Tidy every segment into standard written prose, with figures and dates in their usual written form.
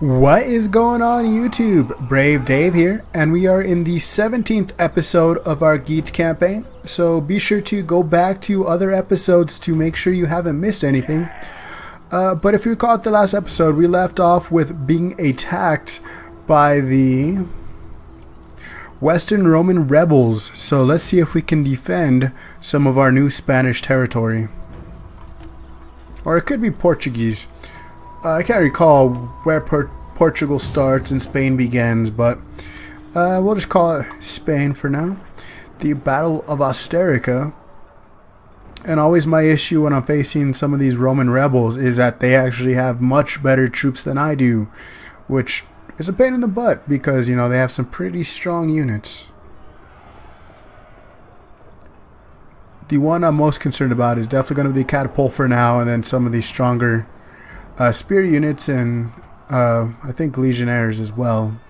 What is going on YouTube? Brave Dave here, and we are in the 17th episode of our Geats campaign, so be sure to go back to other episodes to make sure you haven't missed anything. But if you recall at the last episode, we left off with being attacked by the Western Roman rebels, so let's see if we can defend some of our new Spanish territory. Or it could be Portuguese. I can't recall where Portugal starts and Spain begins, but we'll just call it Spain for now. The Battle of Osterica. And always my issue when I'm facing some of these Roman rebels is that they actually have much better troops than I do, which is a pain in the butt because, you know, they have some pretty strong units. The one I'm most concerned about is definitely going to be the catapult for now, and then some of these stronger spear units and I think legionnaires as well.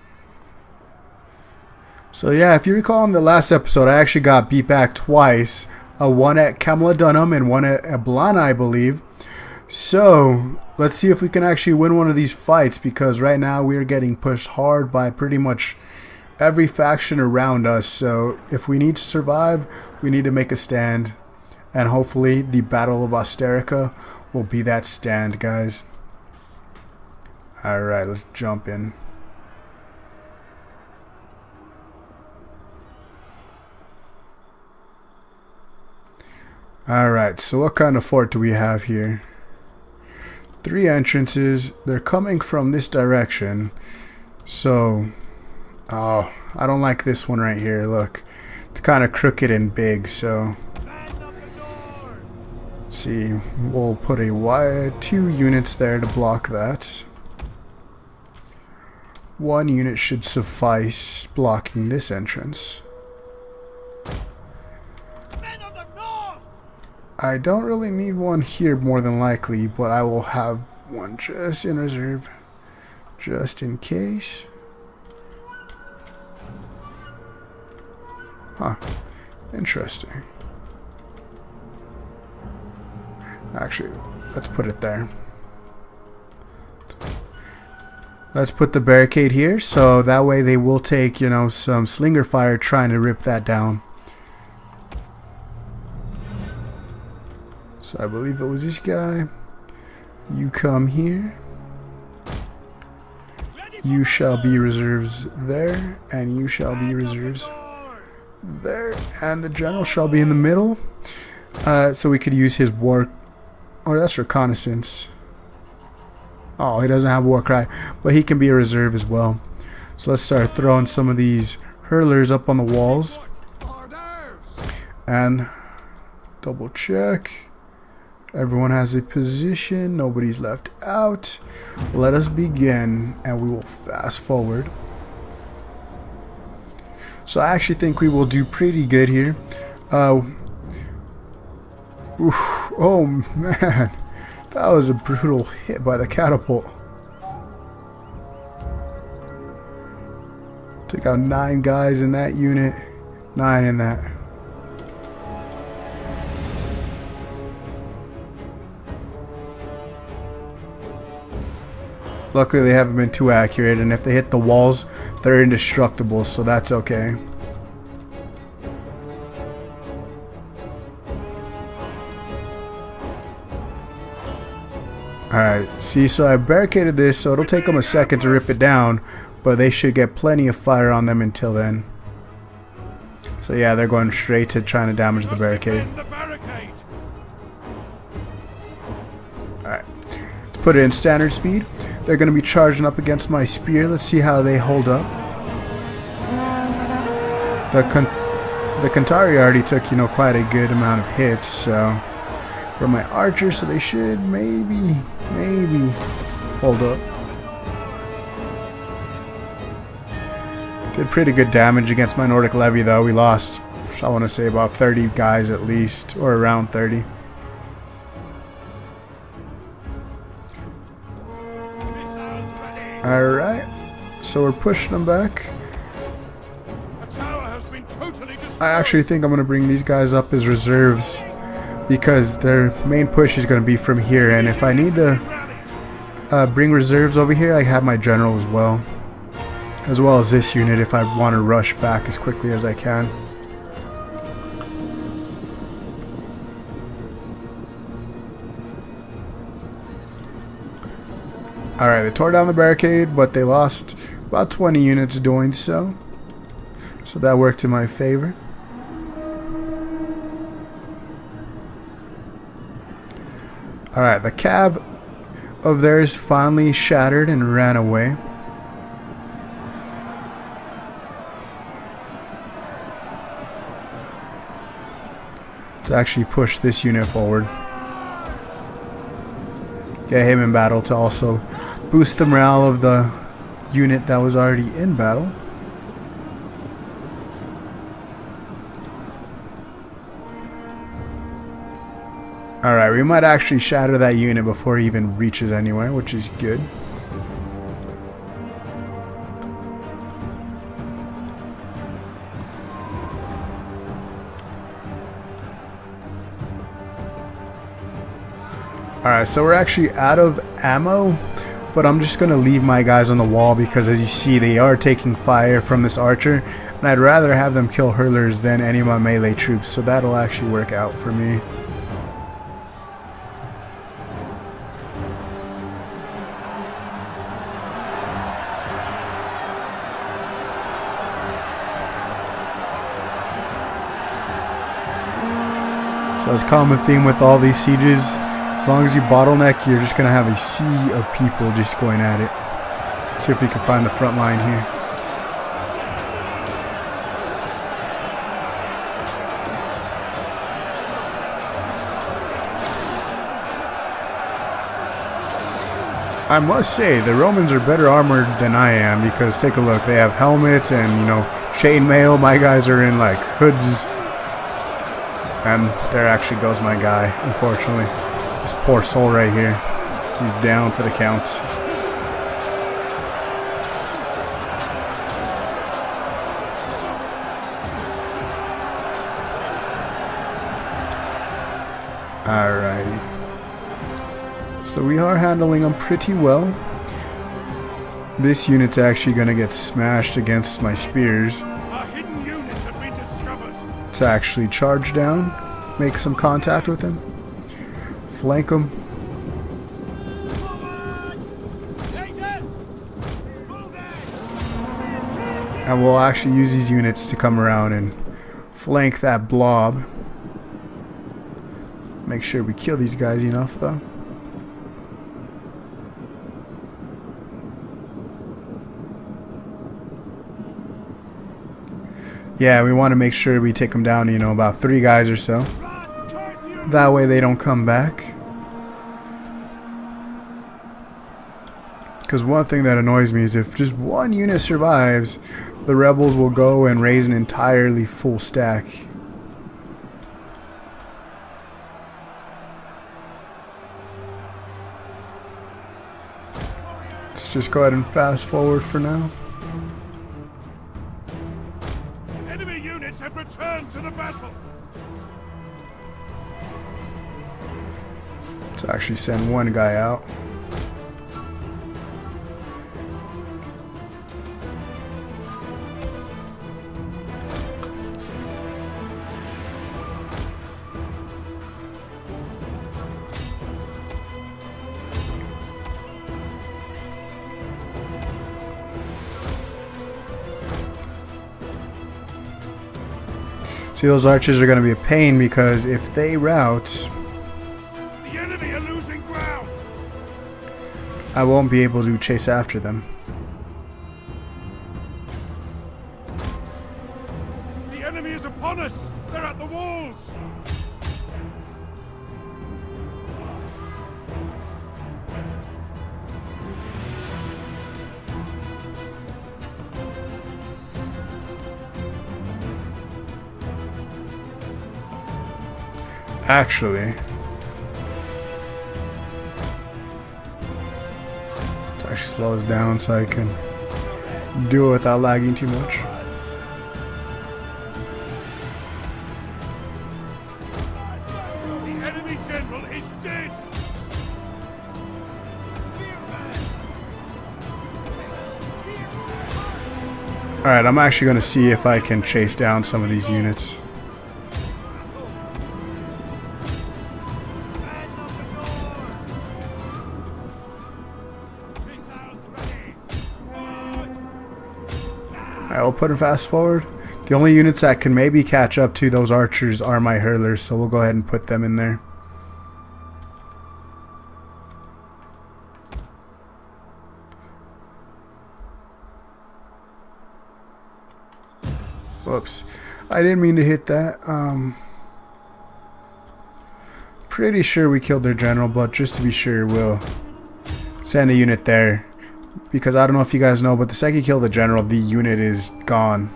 So yeah, if you recall in the last episode, I actually got beat back twice. One at Camalodunum and one at Ablana, I believe. So let's see if we can actually win one of these fights, because right now we are getting pushed hard by pretty much every faction around us. So if we need to survive, we need to make a stand, and hopefully the Battle of Osterica will be that stand, guys. Alright, let's jump in. Alright, so what kind of fort do we have here? 3 entrances. They're coming from this direction. So, oh, I don't like this one right here. Look, it's kind of crooked and big, so let's see, we'll put a 2 units there to block that. 1 unit should suffice blocking this entrance. I don't really need one here more than likely, but I will have one just in reserve, just in case. Huh, interesting. Actually, let's put it there. Let's put the barricade here, so that way they will take, you know, some slinger fire trying to rip that down. So I believe it was this guy. You come here. You shall be reserves there, and you shall be reserves there, and the general shall be in the middle. So we could use his war, or that's reconnaissance. Oh, he doesn't have war cry, but he can be a reserve as well. So let's start throwing some of these hurlers up on the walls. And double check. Everyone has a position. Nobody's left out. Let us begin, and we will fast forward. So I actually think we will do pretty good here. Oh man. That was a brutal hit by the catapult. Took out 9 guys in that unit. 9 in that. Luckily they haven't been too accurate, and if they hit the walls, they're indestructible, so that's okay. Alright, see, so I barricaded this, so it'll take them a second to rip it down, but they should get plenty of fire on them until then. So yeah, they're going straight to trying to damage the barricade. Alright, let's put it in standard speed. They're going to be charging up against my spear. Let's see how they hold up. The Cantari already took, you know, quite a good amount of hits, so from my archers, so they should maybe hold up. Did pretty good damage against my Nordic levy, though. We lost, I want to say, about 30 guys at least, or around 30. Alright, so we're pushing them back. I actually think I'm going to bring these guys up as reserves, because their main push is going to be from here, and if I need to bring reserves over here. I have my general as well as this unit if I want to rush back as quickly as I can. Alright, they tore down the barricade, but they lost about 20 units doing so. So that worked in my favor. Alright, the cav of theirs finally shattered and ran away. Let's actually push this unit forward. Get him in battle to also boost the morale of the unit that was already in battle. Alright, we might actually shatter that unit before it even reaches anywhere, which is good. Alright, so we're actually out of ammo, but I'm just going to leave my guys on the wall because as you see they are taking fire from this archer, and I'd rather have them kill hurlers than any of my melee troops, so that'll actually work out for me. So as a common theme with all these sieges, as long as you bottleneck, you're just going to have a sea of people just going at it. Let's see if we can find the front line here. I must say, the Romans are better armored than I am because take a look, they have helmets and, you know, chainmail. My guys are in like hoods. And there actually goes my guy, unfortunately. This poor soul right here. He's down for the count. Alrighty. So we are handling them pretty well. This unit's actually going to get smashed against my spears. Our hidden units have been discovered. To actually charge down, make some contact with him, flank him. And we'll actually use these units to come around and flank that blob. Make sure we kill these guys enough though. Yeah, we want to make sure we take them down, you know, about 3 guys or so. That way they don't come back. Because one thing that annoys me is if just one unit survives, the rebels will go and raise an entirely full stack. Let's just go ahead and fast forward for now. Enemy units have returned to the battle. Let's actually send one guy out. See, those archers are going to be a pain because if they rout, The enemy are losing ground. I won't be able to chase after them. The enemy is upon us. They're at the walls. Actually, to actually slow us down so I can do it without lagging too much. The enemy general is dead. Alright, I'm actually going to see if I can chase down some of these units. Alright, we'll put them fast forward. The only units that can maybe catch up to those archers are my hurlers, so we'll go ahead and put them in there. Whoops. I didn't mean to hit that. Pretty sure we killed their general, but just to be sure, we'll send a unit there. Because I don't know if you guys know, but the second you kill the general, the unit is gone.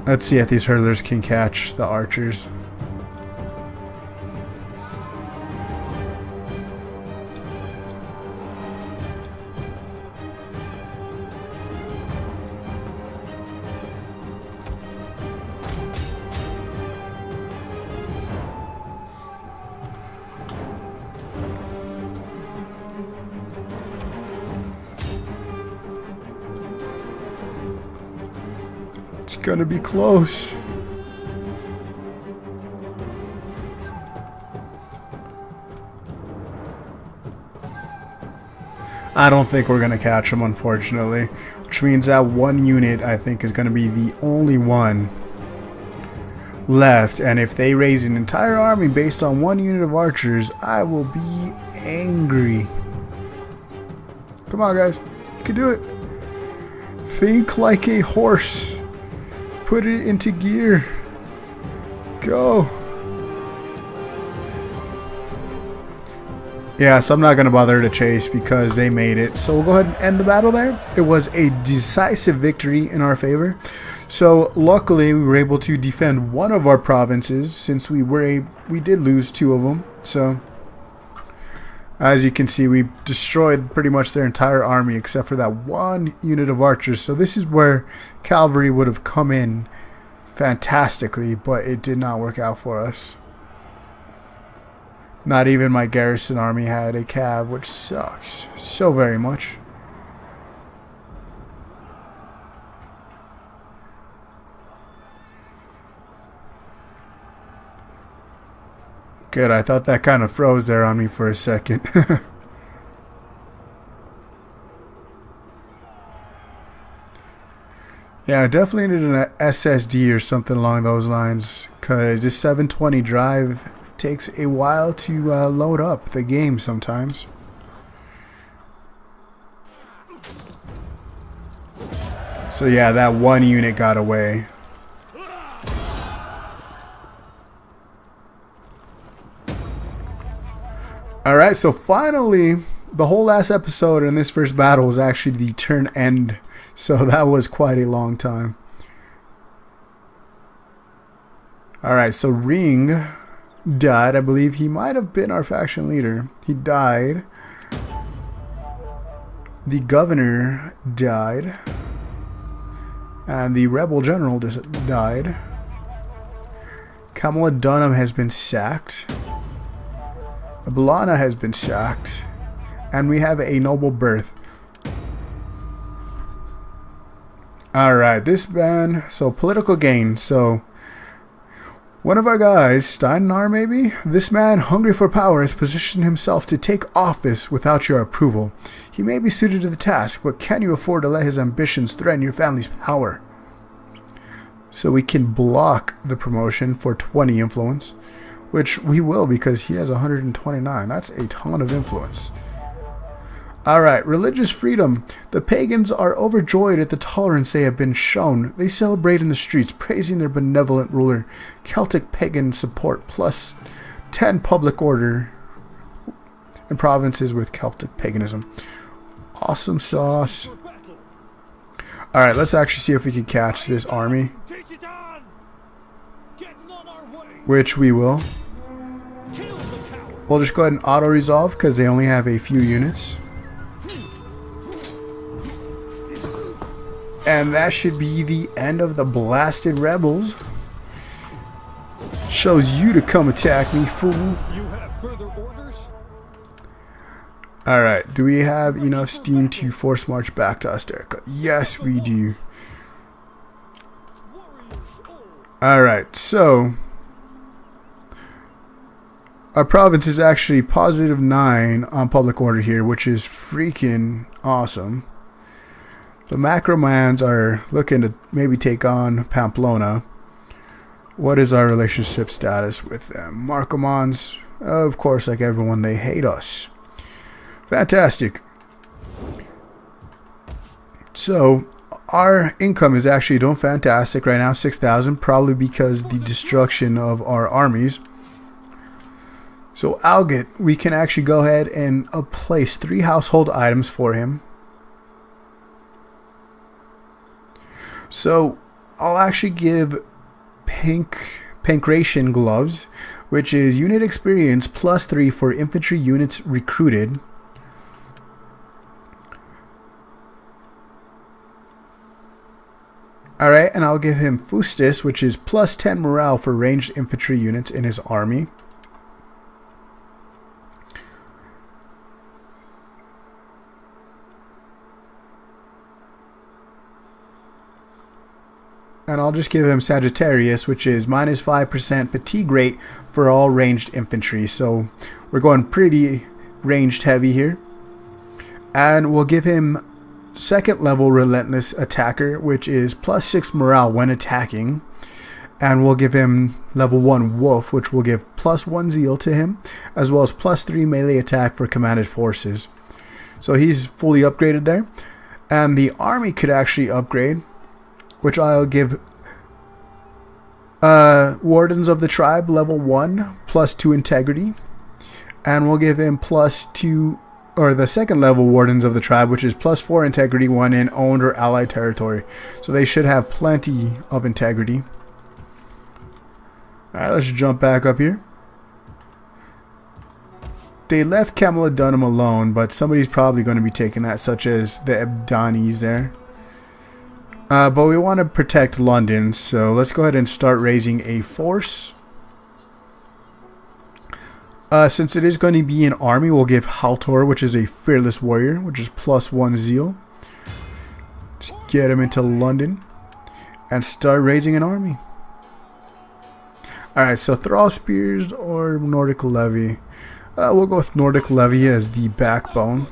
Let's see if these hurlers can catch the archers. It's gonna be close. I don't think we're gonna catch them, unfortunately, which means that one unit I think is gonna be the only one left, and if they raise an entire army based on one unit of archers, I will be angry. Come on, guys, you can do it. Think like a horse. Put it into gear. Go. Yeah, so I'm not going to bother to chase because they made it. So we'll go ahead and end the battle there. It was a decisive victory in our favor. So luckily we were able to defend one of our provinces since we did lose two of them. So as you can see, we destroyed pretty much their entire army except for that one unit of archers. So this is where cavalry would have come in fantastically, but it did not work out for us. Not even my garrison army had a cav, which sucks so very much. Good, I thought that kind of froze there on me for a second. Yeah, I definitely needed an SSD or something along those lines, because this 720 drive takes a while to load up the game sometimes. So yeah, that one unit got away. Alright, so finally, the whole last episode in this first battle was actually the turn end. So that was quite a long time. Alright, so Ring died. I believe he might have been our faction leader. He died. The governor died. And the rebel general died. Kamala Dunham has been sacked. Abalana has been sacked. And we have a noble birth. Alright, this man, so political gain. So, one of our guys, Steinar maybe? This man, hungry for power, has positioned himself to take office without your approval. He may be suited to the task, but can you afford to let his ambitions threaten your family's power? So we can block the promotion for 20 influence, which we will because he has 129. That's a ton of influence. Alright, religious freedom. The pagans are overjoyed at the tolerance they have been shown. They celebrate in the streets, praising their benevolent ruler. Celtic pagan support plus 10 public order in provinces with Celtic paganism. Awesome sauce. Alright, let's actually see if we can catch this army. Which we will. We'll just go ahead and auto-resolve because they only have a few units. And that should be the end of the blasted rebels. Shows you to come attack me, fool. You have further orders? Alright, do we have enough steam to force march back to Asterica? Yes, we do. Alright, so our province is actually +9 on public order here, which is freaking awesome. The Macromans are looking to maybe take on Pamplona. What is our relationship status with them? Markomans, of course, like everyone, they hate us. Fantastic. So our income is actually doing fantastic right now, 6,000, probably because the destruction of our armies. So Algit, we can actually go ahead and place 3 household items for him. So I'll actually give Pancration gloves, which is unit experience +3 for infantry units recruited. Alright, and I'll give him Fustis, which is +10 morale for ranged infantry units in his army. And I'll just give him Sagittarius, which is -5% fatigue rate for all ranged infantry. So we're going pretty ranged heavy here. And we'll give him 2nd level Relentless Attacker, which is +6 morale when attacking. And we'll give him level 1 Wolf, which will give +1 zeal to him, as well as +3 melee attack for commanded forces. So he's fully upgraded there. And the army could actually upgrade, which I'll give Wardens of the Tribe level 1 +2 integrity, and we'll give him +2, or the 2nd level Wardens of the Tribe, which is +4 integrity when in owned or allied territory. So they should have plenty of integrity. Alright, let's jump back up here. They left Camalodunum alone, but somebody's probably going to be taking that, such as the Ebdanis there. But we want to protect London, so let's go ahead and start raising a force. Since it is going to be an army, we'll give Haltor, which is a fearless warrior, which is +1 zeal. Let's get him into London and start raising an army. Alright, so Thrall Spears or Nordic Levy. We'll go with Nordic Levy as the backbone.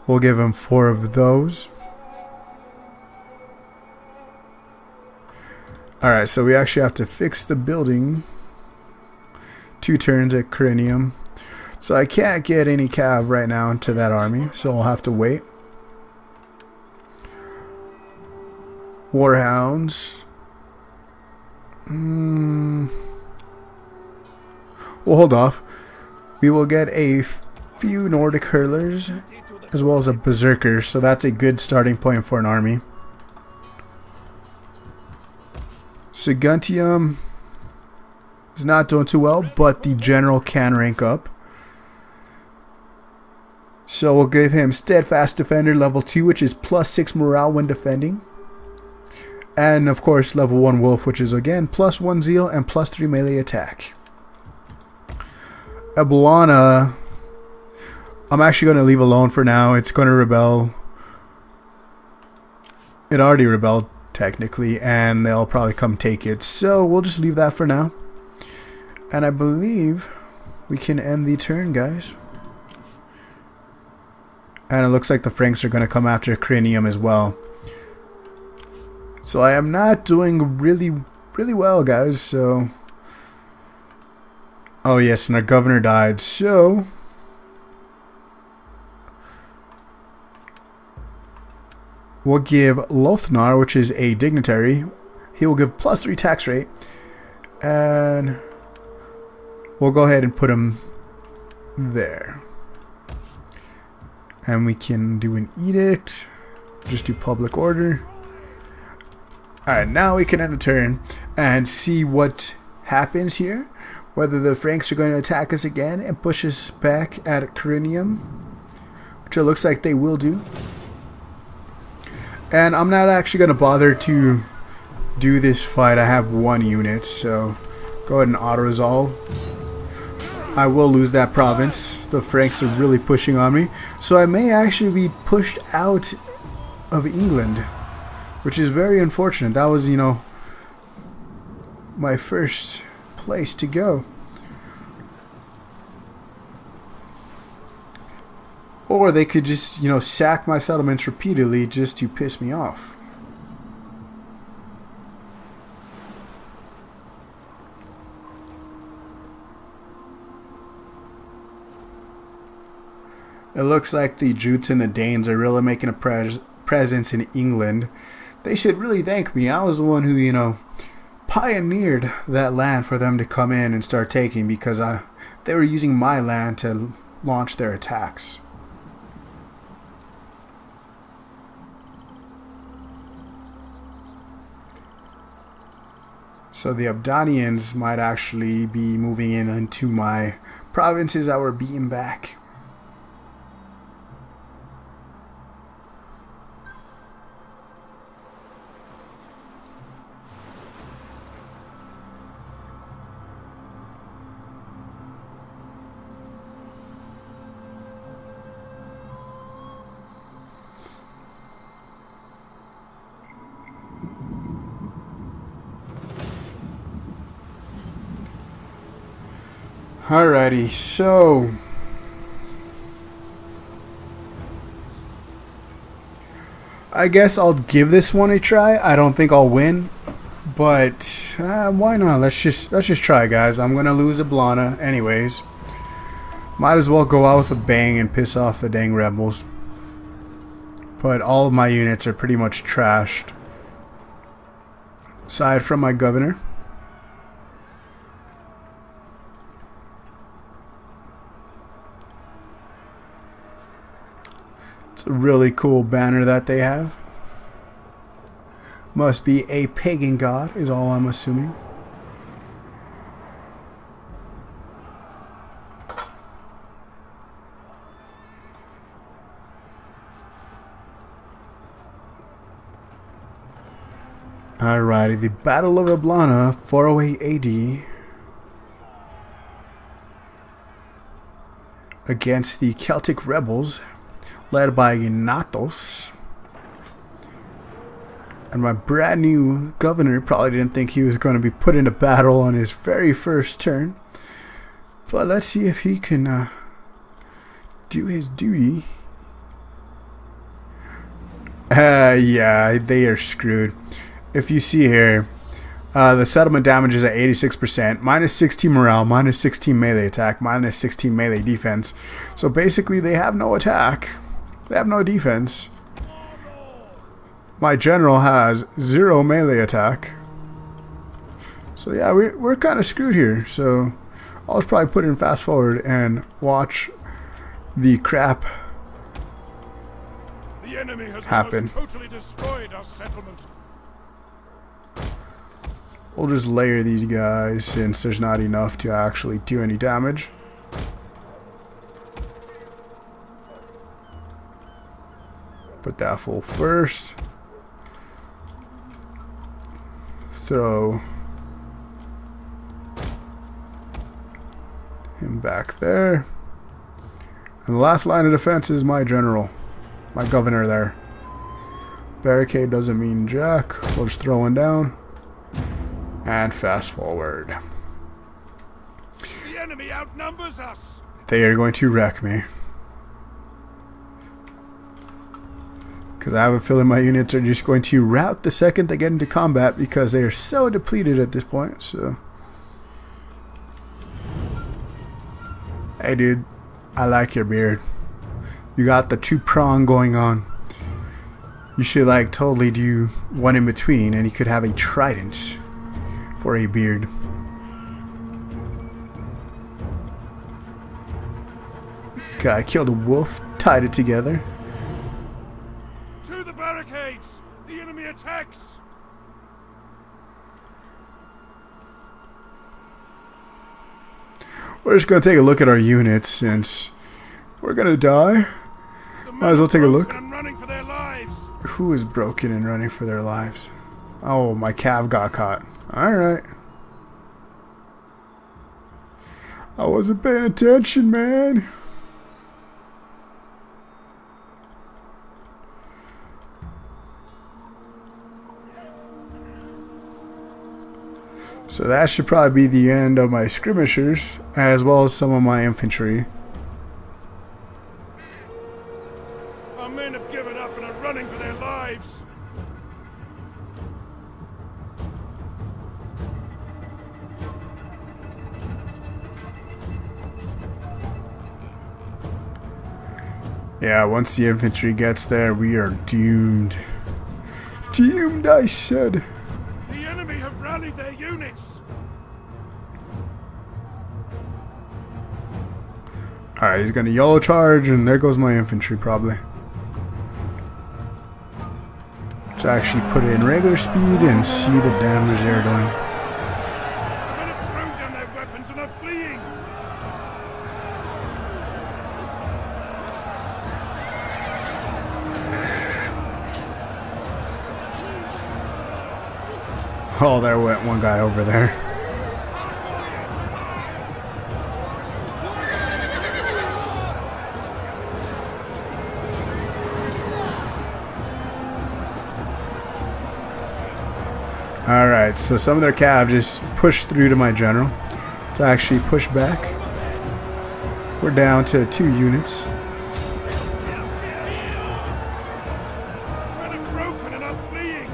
We'll give him 4 of those. Alright, so we actually have to fix the building. 2 turns at Cranium. So I can't get any cav right now into that army, so I'll have to wait. Warhounds. We'll hold off. We will get a few Nordic Hurlers, as well as a Berserker, so that's a good starting point for an army. Saguntium is not doing too well, but the general can rank up. So we'll give him Steadfast Defender level 2, which is +6 morale when defending. And of course level 1 Wolf, which is again +1 zeal and +3 melee attack. Eblana, I'm actually going to leave alone for now. It's going to rebel. It already rebelled technically, and they'll probably come take it. So we'll just leave that for now. And I believe we can end the turn, guys. And it looks like the Franks are going to come after Cranium as well. So I am not doing really well, guys. So, oh yes, and our governor died. So we'll give Lothnar, which is a dignitary, he will give +3 tax rate, and we'll go ahead and put him there. And we can do an edict, just do public order. Alright, now we can end the turn and see what happens here. Whether the Franks are going to attack us again and push us back at Corinium, which it looks like they will do. And I'm not actually going to bother to do this fight, I have 1 unit, so go ahead and auto-resolve. I will lose that province. The Franks are really pushing on me, so I may actually be pushed out of England, which is very unfortunate. That was, you know, my first place to go. Or they could just, you know, sack my settlements repeatedly just to piss me off. It looks like the Geats and the Danes are really making a presence in England. They should really thank me. I was the one who, you know, pioneered that land for them to come in and start taking, because they were using my land to launch their attacks. So the Abdanians might actually be moving in into my provinces that were beaten back. Alrighty, so I guess I'll give this one a try. I don't think I'll win, but why not? Let's just try, guys. I'm gonna lose Ablana anyways. Might as well go out with a bang and piss off the dang rebels. But all of my units are pretty much trashed, aside from my governor. It's a really cool banner that they have. Must be a pagan god, is all I'm assuming. Alrighty, the Battle of Ablana, 408 AD. Against the Celtic rebels, led by Ignatos. And my brand new governor probably didn't think he was going to be put into battle on his very first turn. But let's see if he can do his duty. Yeah, they are screwed. If you see here, the settlement damage is at 86%, minus 16 morale, minus 16 melee attack, minus 16 melee defense. So basically they have no attack. They have no defense. My general has 0 melee attack. So yeah, we're kind of screwed here. So I'll just probably put in fast forward and watch the crap The enemy has happen. almost totally destroyed our settlement. We'll just layer these guys since there's not enough to actually do any damage. Put that full first. Throw him back there. And the last line of defense is my general, my governor there. Barricade doesn't mean jack. We'll just throw one down. And fast forward. The enemy outnumbers us. They are going to wreck me. Because I have a feeling my units are just going to rout the second they get into combat, because they are so depleted at this point. So, hey dude, I like your beard. You got the 2-prong going on. You should like totally do one in between, and you could have a trident for a beard. Okay, I killed a wolf, tied it together. To the barricades! The enemy attacks! We're just going to take a look at our units since we're going to die. The Might as well take a look. and running for their lives. Who is broken and running for their lives? Oh, my cav got caught. Alright. I wasn't paying attention, man. So that should probably be the end of my skirmishers, as well as some of my infantry. Our men have given up and are running for their lives. Yeah, once the infantry gets there, we are doomed. Doomed, I said. The enemy have rallied their units. Alright, he's gonna yellow charge, and there goes my infantry, probably. Let's actually put it in regular speed and see the damage they're doing. The men have thrown down their weapons and are fleeing. Oh, there went one guy over there. Alright, so some of their cav just pushed through to my general to actually push back. We're down to 2 units. The men are broken and are fleeing.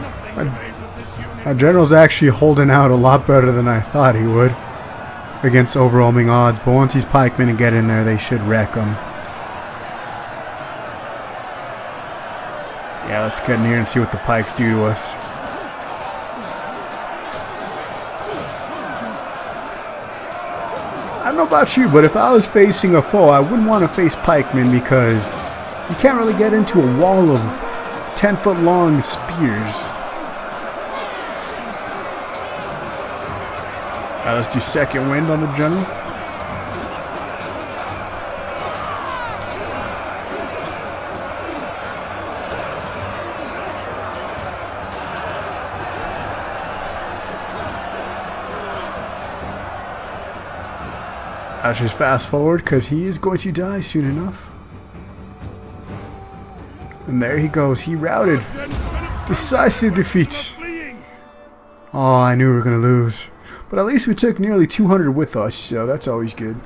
Nothing remains of this unit. My general's actually holding out a lot better than I thought he would against overwhelming odds, but once these pikemen get in there, they should wreck them. Yeah, let's get in here and see what the pikes do to us. I don't know about you, but if I was facing a foe, I wouldn't want to face pikemen because you can't really get into a wall of 10-foot long spears. Alright, let's do second wind on the general. Let's just fast forward because he is going to die soon enough. And there he goes. He routed. Decisive defeat. Oh, I knew we were going to lose. But at least we took nearly 200 with us, so that's always good.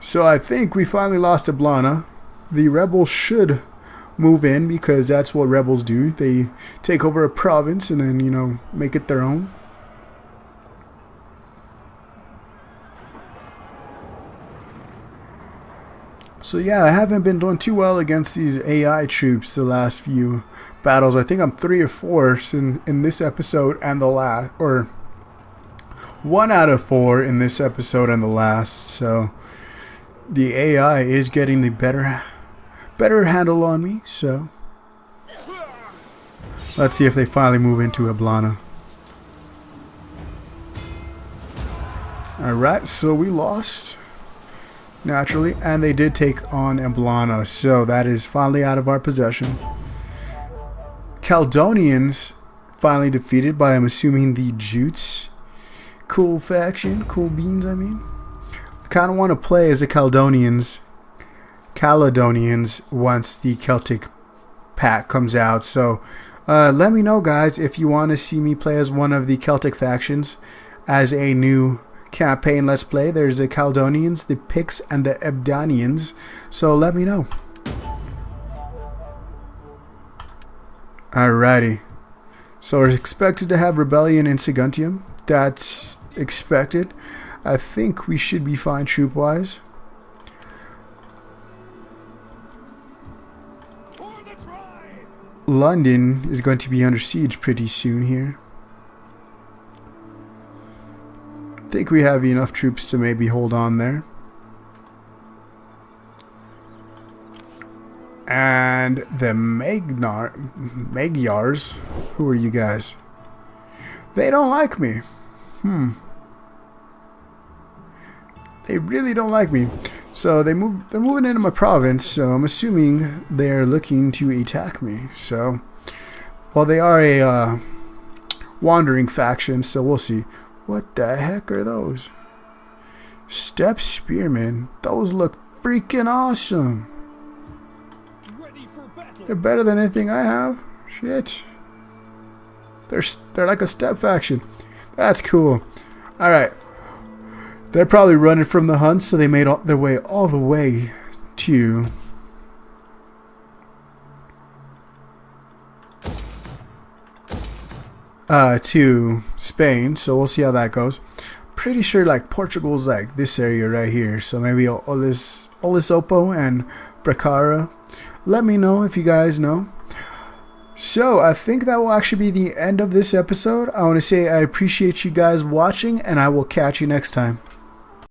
So I think we finally lost Attila. The rebels should move in because that's what rebels do. They take over a province and then, you know, make it their own. So yeah, I haven't been doing too well against these AI troops the last few battles. I think I'm 3 or 4 in this episode and the last, or 1 out of 4 in this episode and the last. So the AI is getting the better handle on me. So let's see if they finally move into Attila. Alright, so we lost. Naturally, and they did take on Attila, so that is finally out of our possession. Caledonians finally defeated by, I'm assuming, the Geats. Cool faction, cool beans, I mean. I kind of want to play as the Caledonians once the Celtic pack comes out, so let me know, guys, if you want to see me play as one of the Celtic factions as a new campaign let's play. There's the Caledonians, the Picts, and the Ebdanians, so let me know. Alrighty, so we're expected to have rebellion in Saguntium. That's expected. I think we should be fine troop-wise. London is going to be under siege pretty soon here. I think we have enough troops to maybe hold on there. And the Magyars, who are you guys? They don't like me. They really don't like me. So they're moving into my province, so I'm assuming they're looking to attack me. So, well, they are a wandering faction, so we'll see. What the heck are those? Step spearmen. Those look freaking awesome. They're better than anything I have. Shit. They're like a step faction. That's cool. All right. They're probably running from the hunt, so they made their way all the way to Spain. So we'll see how that goes. Pretty sure like Portugal's like this area right here. So maybe Olisopo and Bracara. Let me know if you guys know. So I think that will actually be the end of this episode. I want to say I appreciate you guys watching, and I will catch you next time.